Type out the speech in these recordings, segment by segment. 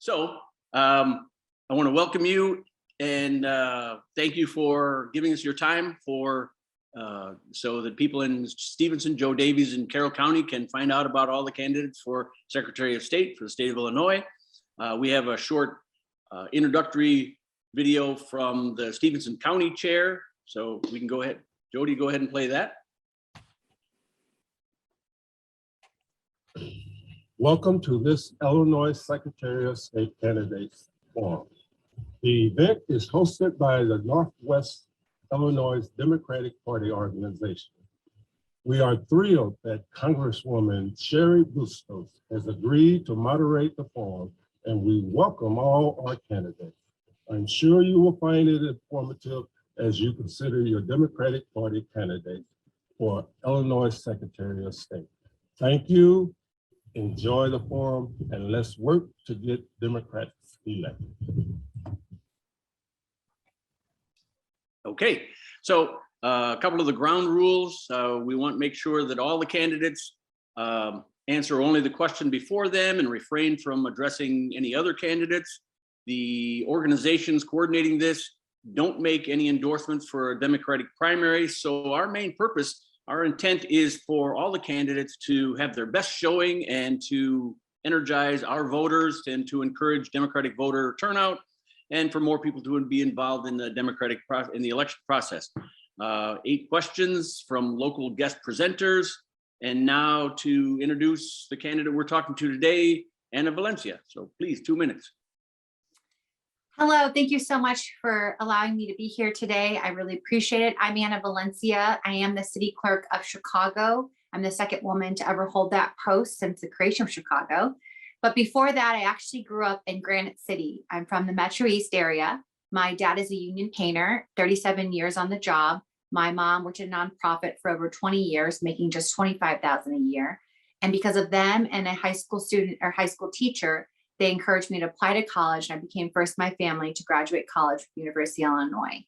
So I want to welcome you and thank you for giving us your time so that people in Stevenson, Joe Davies, and Carroll County can find out about all the candidates for Secretary of State for the state of Illinois. We have a short introductory video from the Stevenson County Chair, so we can go ahead. Jody, go ahead and play that. Welcome to this Illinois Secretary of State Candidates Forum. The event is hosted by the Northwest Illinois Democratic Party organization. We are thrilled that Congresswoman Sherry Bustos has agreed to moderate the forum, and we welcome all our candidates. I'm sure you will find it informative as you consider your Democratic Party candidate for Illinois Secretary of State. Thank you. Enjoy the forum, and let's work to get Democrats elected. Okay, so a couple of the ground rules. We want to make sure that all the candidates answer only the question before them and refrain from addressing any other candidates. The organizations coordinating this don't make any endorsements for a Democratic primary. So our main purpose, our intent is for all the candidates to have their best showing and to energize our voters and to encourage Democratic voter turnout and for more people to be involved in the election process. 8 questions from local guest presenters. And now to introduce the candidate we're talking to today, Anna Valencia. So please, 2 minutes. Hello, thank you so much for allowing me to be here today. I really appreciate it. I'm Anna Valencia. I am the city clerk of Chicago. I'm the second woman to ever hold that post since the creation of Chicago. But before that, I actually grew up in Granite City. I'm from the Metro East area. My dad is a union painter, 37 years on the job. My mom worked at a nonprofit for over 20 years, making just $25,000 a year. And because of them and a high school student or high school teacher, they encouraged me to apply to college, and I became first in my family to graduate college from University of Illinois.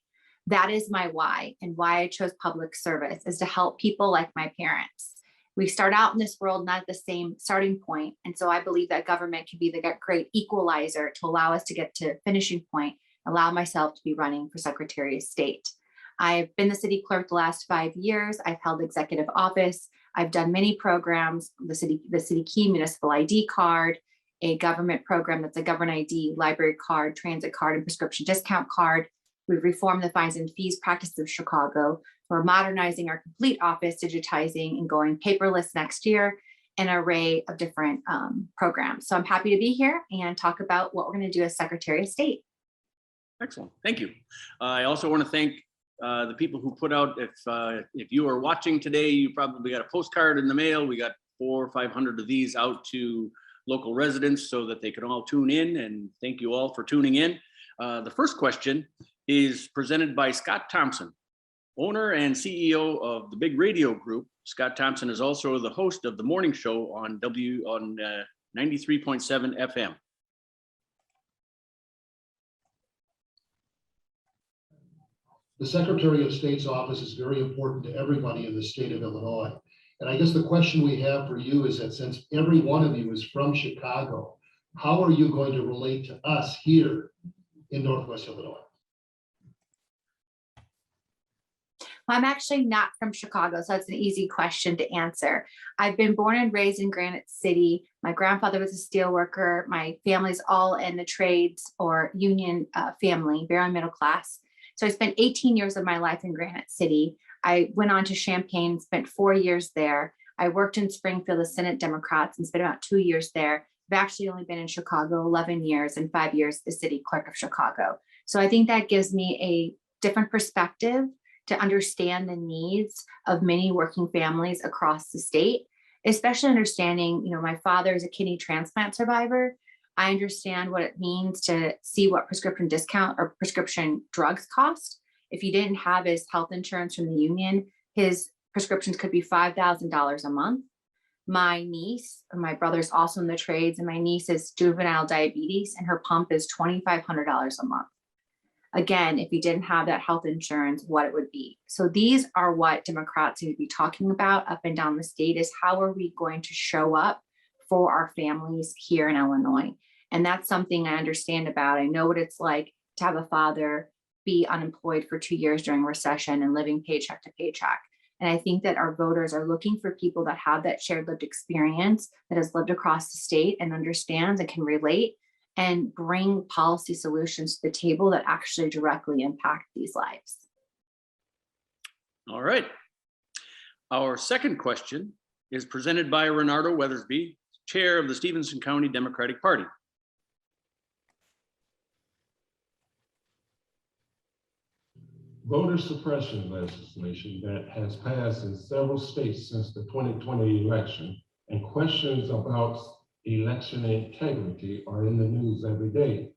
That is my why, and why I chose public service is to help people like my parents. We start out in this world not at the same starting point, and so I believe that government can be the great equalizer to allow us to get to finishing point, allow myself to be running for Secretary of State. I've been the city clerk the last 5 years. I've held executive office. I've done many programs, the city key municipal ID card, a government program that's a government ID, library card, transit card, and prescription discount card. We've reformed the fines and fees practice of Chicago. We're modernizing our complete office, digitizing and going paperless next year, an array of different programs. So I'm happy to be here and talk about what we're going to do as Secretary of State. Excellent, thank you. I also want to thank the people who put out, if you are watching today, you probably got a postcard in the mail. We got 400 or 500 of these out to local residents so that they can all tune in, and thank you all for tuning in. The first question is presented by Scott Thompson, owner and CEO of the Big Radio Group. Scott Thompson is also the host of the morning show on 93.7 FM. The Secretary of State's office is very important to everybody in the state of Illinois. And I guess the question we have for you is that since every one of you is from Chicago, how are you going to relate to us here in Northwest Illinois? Well, I'm actually not from Chicago, so that's an easy question to answer. I've been born and raised in Granite City. My grandfather was a steel worker. My family's all in the trades or union family, very middle class. So I spent 18 years of my life in Granite City. I went on to Champaign, spent 4 years there. I worked in Springfield as Senate Democrats and spent about 2 years there. I've actually only been in Chicago 11 years and 5 years as city clerk of Chicago. So I think that gives me a different perspective to understand the needs of many working families across the state, especially understanding, my father is a kidney transplant survivor. I understand what it means to see what prescription discount or prescription drugs cost. If he didn't have his health insurance from the union, his prescriptions could be $5,000 a month. My niece, my brother's also in the trades, and my niece is juvenile diabetes, and her pump is $2,500 a month. Again, if you didn't have that health insurance, what it would be. So these are what Democrats need to be talking about up and down the state, is how are we going to show up for our families here in Illinois? And that's something I understand about. I know what it's like to have a father be unemployed for 2 years during recession and living paycheck to paycheck. And I think that our voters are looking for people that have that shared lived experience, that has lived across the state and understands and can relate and bring policy solutions to the table that actually directly impact these lives. All right. Our second question is presented by Renardo Weathersby, Chair of the Stevenson County Democratic Party. Voter suppression legislation that has passed in several states since the 2020 election and questions about election integrity are in the news every day.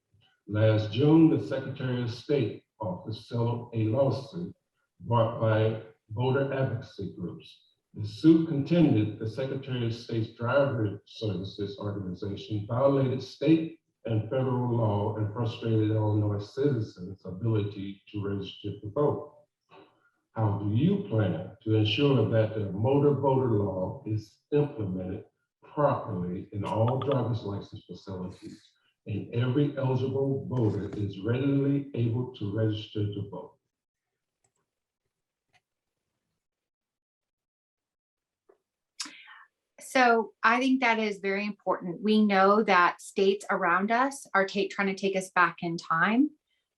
Last June, the Secretary of State office settled a lawsuit brought by voter advocacy groups. The suit contended the Secretary of State's Driver Services Organization violated state and federal law and frustrated Illinois citizens' ability to register to vote. How do you plan to ensure that the motor voter law is implemented properly in all driver's license facilities and every eligible voter is readily able to register to vote? So I think that is very important. We know that states around us are trying to take us back in time.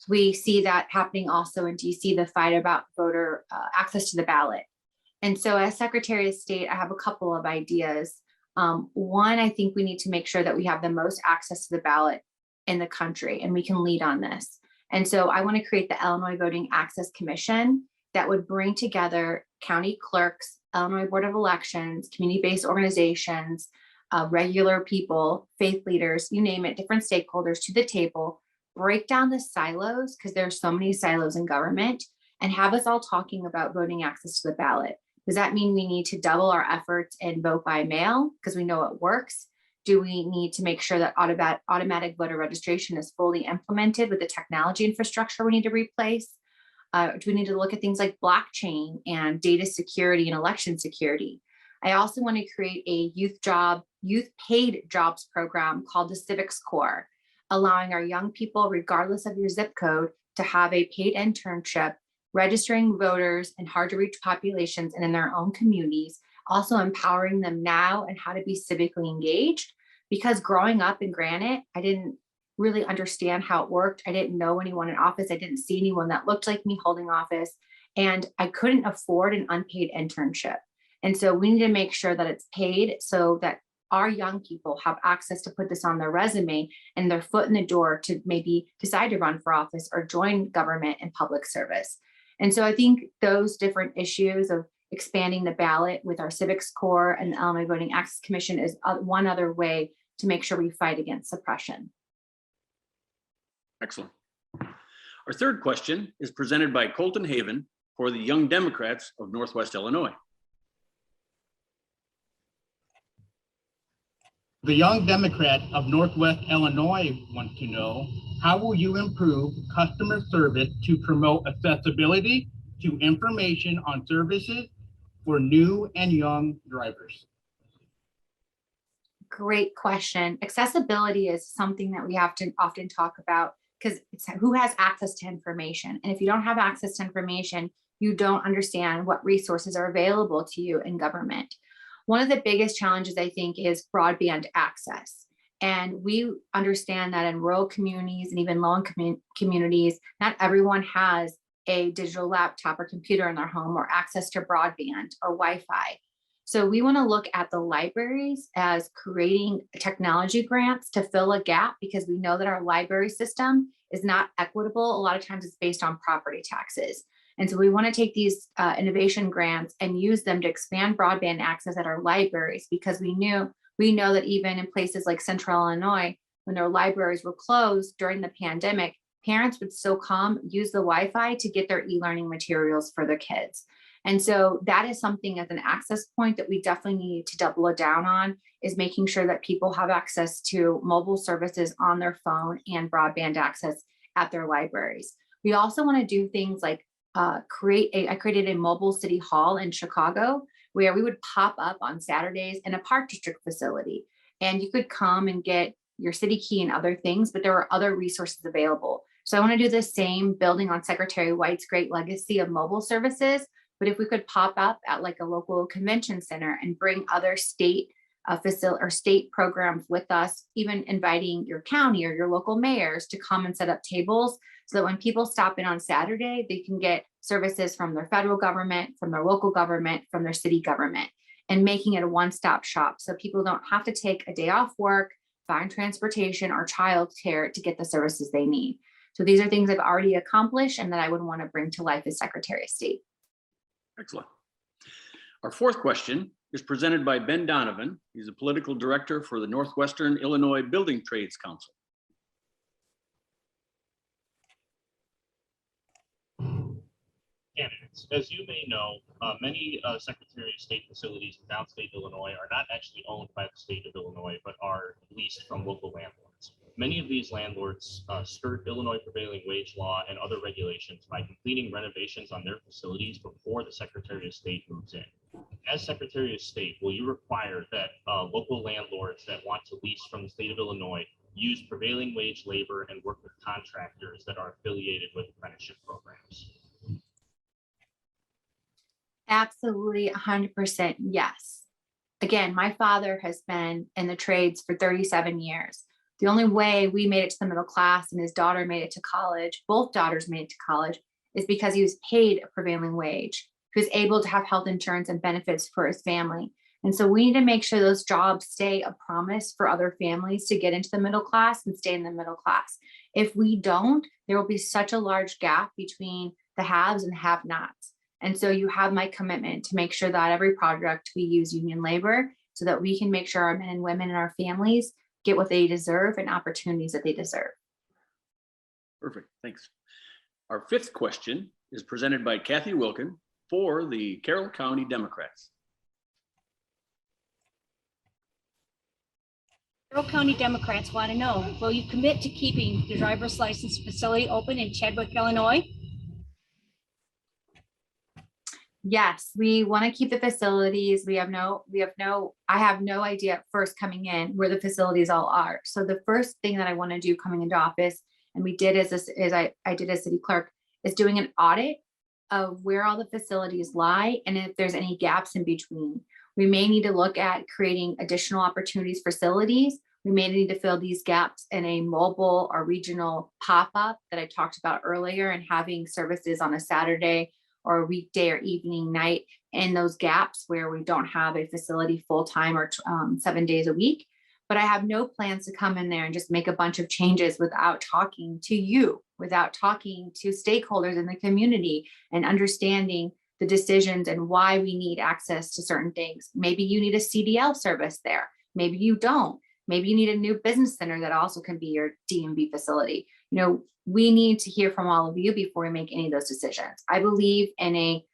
We see that happening also in DC, the fight about voter access to the ballot. And so as Secretary of State, I have a couple of ideas. One, I think we need to make sure that we have the most access to the ballot in the country, and we can lead on this. And so I want to create the Illinois Voting Access Commission that would bring together county clerks, Illinois Board of Elections, community-based organizations, regular people, faith leaders, you name it, different stakeholders to the table, break down the silos, because there are so many silos in government, and have us all talking about voting access to the ballot. Does that mean we need to double our efforts and vote by mail because we know it works? Do we need to make sure that automatic voter registration is fully implemented with the technology infrastructure we need to replace? Do we need to look at things like blockchain and data security and election security? I also want to create a youth paid jobs program called the Civics Corps, allowing our young people, regardless of your zip code, to have a paid internship, registering voters in hard to reach populations and in their own communities, also empowering them now and how to be civically engaged. Because growing up in Granite, I didn't really understand how it worked. I didn't know anyone in office. I didn't see anyone that looked like me holding office, and I couldn't afford an unpaid internship. And so we need to make sure that it's paid so that our young people have access to put this on their resume and their foot in the door to maybe decide to run for office or join government and public service. And so I think those different issues of expanding the ballot with our Civics Corps and the Illinois Voting Access Commission is one other way to make sure we fight against suppression. Excellent. Our third question is presented by Colton Haven for the Young Democrats of Northwest Illinois. The Young Democrat of Northwest Illinois wants to know, how will you improve customer service to promote accessibility to information on services for new and young drivers? Great question. Accessibility is something that we have to often talk about because it's who has access to information. And if you don't have access to information, you don't understand what resources are available to you in government. One of the biggest challenges, I think, is broadband access. And we understand that in rural communities and even low-income communities, not everyone has a digital laptop or computer in their home or access to broadband or Wi-Fi. So we want to look at the libraries as creating technology grants to fill a gap, because we know that our library system is not equitable. A lot of times it's based on property taxes. And so we want to take these innovation grants and use them to expand broadband access at our libraries, because we know that even in places like Central Illinois, when their libraries were closed during the pandemic, parents would still come use the Wi-Fi to get their e-learning materials for their kids. And so that is something as an access point that we definitely need to double it down on, is making sure that people have access to mobile services on their phone and broadband access at their libraries. We also want to do things like I created a mobile city hall in Chicago where we would pop up on Saturdays in a park district facility, and you could come and get your city key and other things, but there were other resources available. So I want to do the same, building on Secretary White's great legacy of mobile services. But if we could pop up at like a local convention center and bring other state facility or state programs with us, even inviting your county or your local mayors to come and set up tables so that when people stop in on Saturday, they can get services from their federal government, from their local government, from their city government, and making it a one-stop shop so people don't have to take a day off work, find transportation or childcare to get the services they need. So these are things I've already accomplished and that I would want to bring to life as Secretary of State. Excellent. Our fourth question is presented by Ben Donovan. He's a political director for the Northwestern Illinois Building Trades Council. Candidates. As you may know, many Secretary of State facilities in downstate Illinois are not actually owned by the state of Illinois, but are leased from local landlords. Many of these landlords skirt Illinois prevailing wage law and other regulations by completing renovations on their facilities before the Secretary of State moves in. As Secretary of State, will you require that local landlords that want to lease from the state of Illinois use prevailing wage labor and work with contractors that are affiliated with apprenticeship programs? Absolutely, 100% yes. Again, my father has been in the trades for 37 years. The only way we made it to the middle class and his daughter made it to college, both daughters made it to college, is because he was paid a prevailing wage. He was able to have health insurance and benefits for his family. And so we need to make sure those jobs stay a promise for other families to get into the middle class and stay in the middle class. If we don't, there will be such a large gap between the haves and have-nots. And so you have my commitment to make sure that every project we use union labor so that we can make sure our men and women and our families get what they deserve and opportunities that they deserve. Perfect, thanks. Our fifth question is presented by Kathy Wilkin for the Carroll County Democrats. Carroll County Democrats want to know, will you commit to keeping the driver's license facility open in Chadwick, Illinois? Yes, we want to keep the facilities. I have no idea at first coming in where the facilities all are. So the first thing that I want to do coming into office, and we did I did as city clerk, is doing an audit of where all the facilities lie and if there's any gaps in between. We may need to look at creating additional opportunities for facilities. We may need to fill these gaps in a mobile or regional pop-up that I talked about earlier and having services on a Saturday or a weekday or evening night in those gaps where we don't have a facility full-time or 7 days a week. But I have no plans to come in there and just make a bunch of changes without talking to you, without talking to stakeholders in the community and understanding the decisions and why we need access to certain things. Maybe you need a CDL service there. Maybe you don't. Maybe you need a new business center that also can be your DMV facility. We need to hear from all of you before we make any of those decisions. I believe in a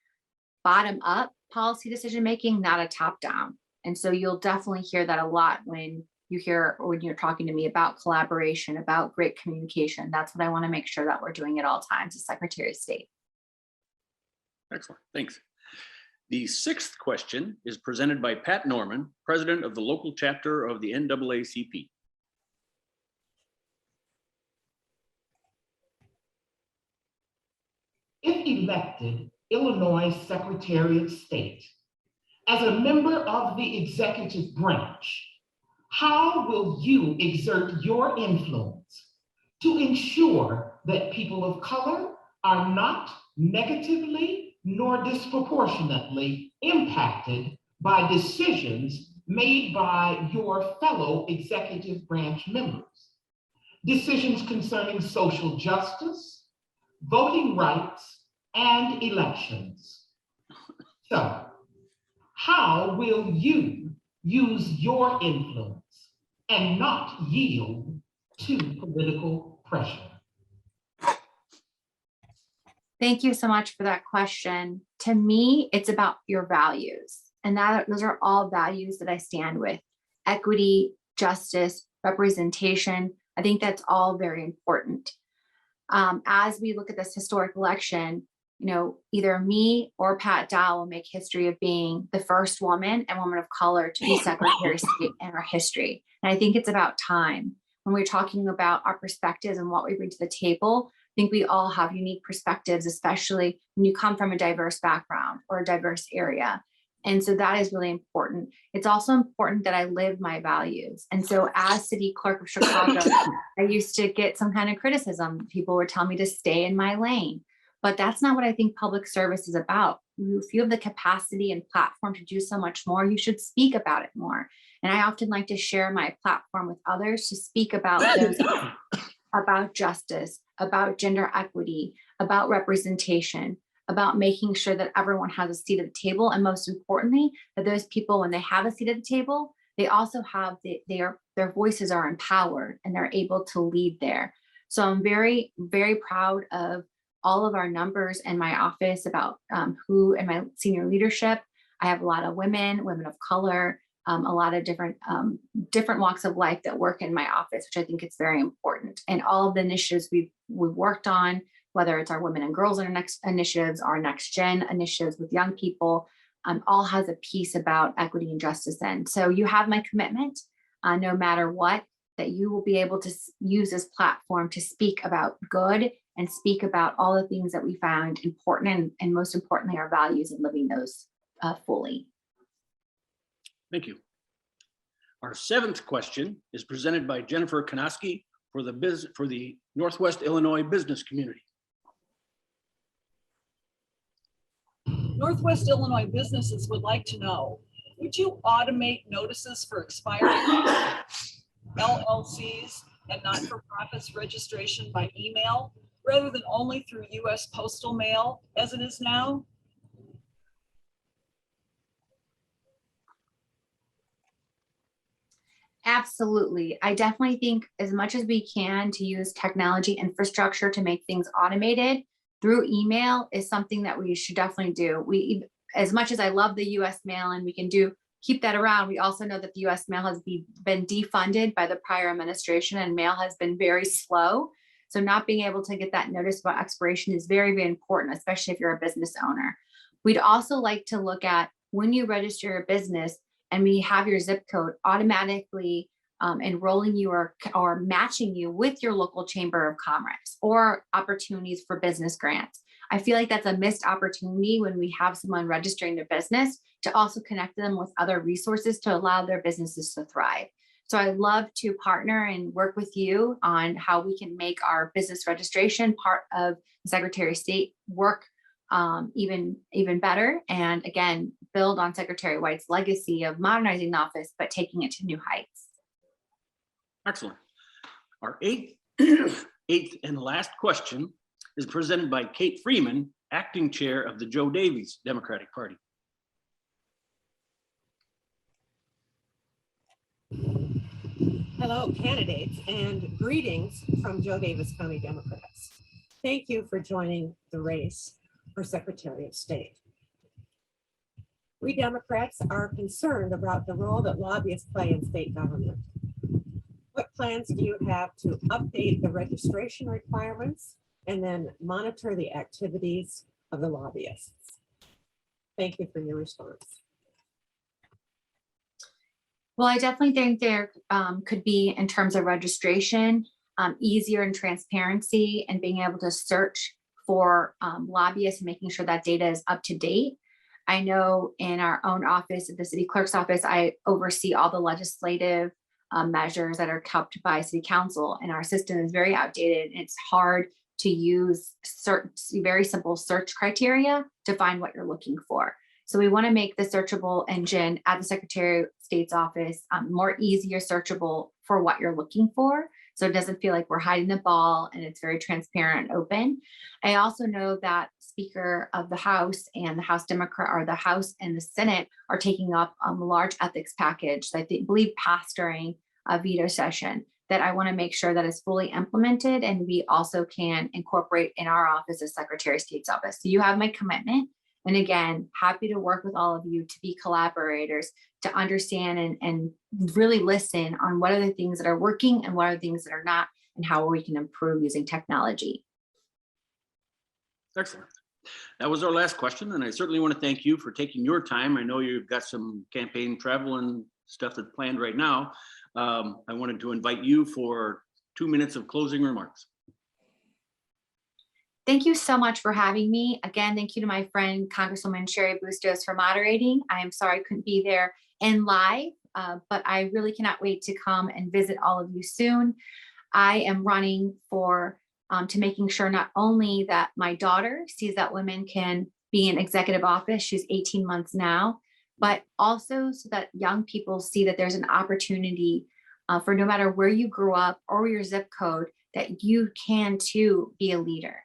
bottom-up policy decision-making, not a top-down. And so you'll definitely hear that a lot when you're talking to me about collaboration, about great communication. That's what I want to make sure that we're doing at all times as Secretary of State. Excellent, thanks. The sixth question is presented by Pat Norman, president of the local chapter of the NAACP. If elected Illinois Secretary of State, as a member of the executive branch, how will you exert your influence to ensure that people of color are not negatively nor disproportionately impacted by decisions made by your fellow executive branch members? Decisions concerning social justice, voting rights, and elections. So, how will you use your influence and not yield to political pressure? Thank you so much for that question. To me, it's about your values. And those are all values that I stand with. Equity, justice, representation. I think that's all very important. As we look at this historic election, either me or Pat Dow will make history of being the first woman and woman of color to be Secretary of State in our history. And I think it's about time. when we're talking about our perspectives and what we bring to the table, I think we all have unique perspectives, especially when you come from a diverse background or a diverse area. And so that is really important. It's also important that I live my values. And so as city clerk of Chicago, I used to get some kind of criticism. People would tell me to stay in my lane, but that's not what I think public service is about. If you have the capacity and platform to do so much more, you should speak about it more. And I often like to share my platform with others to speak about those, about justice, about gender equity, about representation, about making sure that everyone has a seat at the table. And most importantly, that those people, when they have a seat at the table, they also have their voices are empowered and they're able to lead there. So I'm very, very proud of all of our numbers in my office about who in my senior leadership. I have a lot of women of color, a lot of different walks of life that work in my office, which I think is very important. And all of the initiatives we've worked on, whether it's our women and girls in our next initiatives, our next gen initiatives with young people, all has a piece about equity and justice in. So you have my commitment, no matter what, that you will be able to use this platform to speak about good and speak about all the things that we found important and most importantly, our values and living those fully. Thank you. Our seventh question is presented by Jennifer Kanoski for the Northwest Illinois business community. Northwest Illinois businesses would like to know, would you automate notices for expiring LLCs and not-for-profits registration by email rather than only through U.S. postal mail as it is now? Absolutely. I definitely think as much as we can to use technology infrastructure to make things automated through email is something that we should definitely do. As much as I love the US mail and we can keep that around, we also know that the US mail has been defunded by the prior administration and mail has been very slow. So not being able to get that notice about expiration is very, very important, especially if you're a business owner. We'd also like to look at when you register your business and we have your zip code automatically enrolling you or matching you with your local chamber of commerce or opportunities for business grants. I feel like that's a missed opportunity when we have someone registering their business to also connect them with other resources to allow their businesses to thrive. So I'd love to partner and work with you on how we can make our business registration part of the Secretary of State work even better. And again, build on Secretary White's legacy of modernizing the office, but taking it to new heights. Excellent. Our eighth and last question is presented by Kate Freeman, acting chair of the Joe Davies Democratic Party. Hello, candidates, and greetings from Joe Davis County Democrats. Thank you for joining the race for Secretary of State. We Democrats are concerned about the role that lobbyists play in state government. What plans do you have to update the registration requirements and then monitor the activities of the lobbyists? Thank you for your response. Well, I definitely think there could be, in terms of registration, easier and transparency and being able to search for lobbyists and making sure that data is up to date. I know in our own office, at the city clerk's office, I oversee all the legislative measures that are kept by city council, and our system is very outdated. And it's hard to use certain very simple search criteria to find what you're looking for. So we want to make the searchable engine at the Secretary of State's office more easier searchable for what you're looking for. So it doesn't feel like we're hiding the ball and it's very transparent and open. I also know that Speaker of the House and the House Democrat, or the House and the Senate, are taking up a large ethics package that I believe passed during a veto session that I want to make sure that is fully implemented and we also can incorporate in our office as Secretary of State's office. So you have my commitment. And again, happy to work with all of you to be collaborators, to understand and really listen on what are the things that are working and what are the things that are not, and how we can improve using technology. Excellent. That was our last question. And I certainly want to thank you for taking your time. I know you've got some campaign travel and stuff that's planned right now, I wanted to invite you for 2 minutes of closing remarks. Thank you so much for having me. Again, thank you to my friend Congresswoman Sherry Bustos for moderating. I am sorry I couldn't be there in live, but I really cannot wait to come and visit all of you soon. I am running for to making sure not only that my daughter sees that women can be in executive office, she's 18 months now, but also so that young people see that there's an opportunity for no matter where you grew up or your zip code, that you can too be a leader.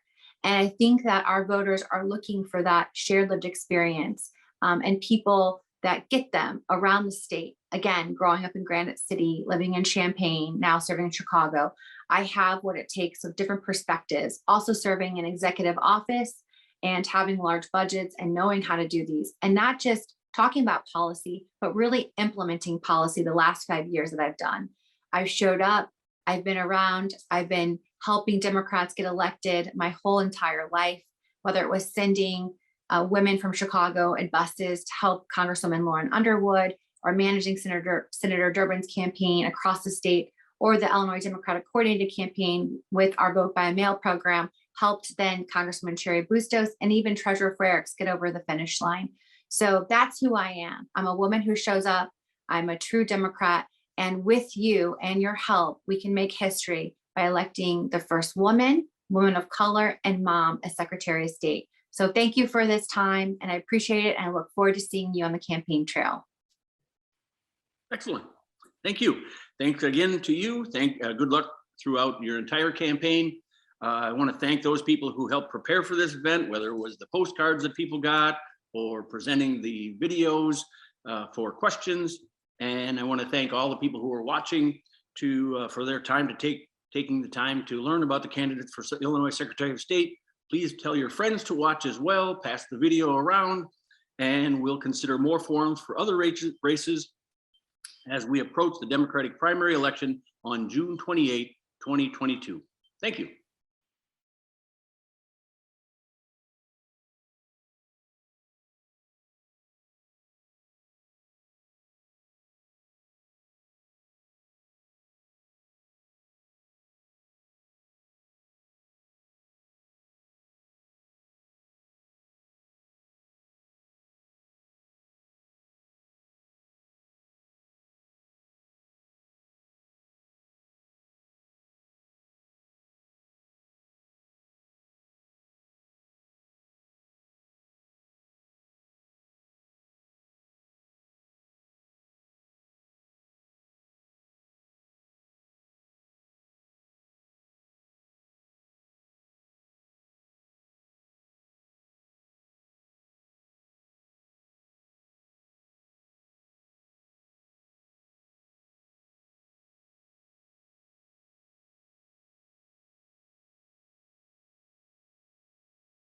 And I think that our voters are looking for that shared lived experience and people that get them around the state. Again, growing up in Granite City, living in Champaign, now serving in Chicago, I have what it takes of different perspectives, also serving in executive office and having large budgets and knowing how to do these. And not just talking about policy, but really implementing policy the last 5 years that I've done. I've showed up, I've been around, I've been helping Democrats get elected my whole entire life, whether it was sending women from Chicago in buses to help Congresswoman Lauren Underwood, or managing Senator Durbin's campaign across the state, or the Illinois Democratic Coordinated Campaign with our Vote by Mail program, helped then Congresswoman Sherry Bustos and even Treasurer Frericks get over the finish line. So that's who I am. I'm a woman who shows up. I'm a true Democrat. And with you and your help, we can make history by electing the first woman of color, and mom as Secretary of State. So thank you for this time, and I appreciate it, and I look forward to seeing you on the campaign trail. Excellent. Thank you. Thanks again to you. Good luck throughout your entire campaign. I want to thank those people who helped prepare for this event, whether it was the postcards that people got or presenting the videos for questions. And I want to thank all the people who are watching for their time to taking the time to learn about the candidates for Illinois Secretary of State. Please tell your friends to watch as well, pass the video around, and we'll consider more forums for other races as we approach the Democratic primary election on June 28, 2022. Thank you.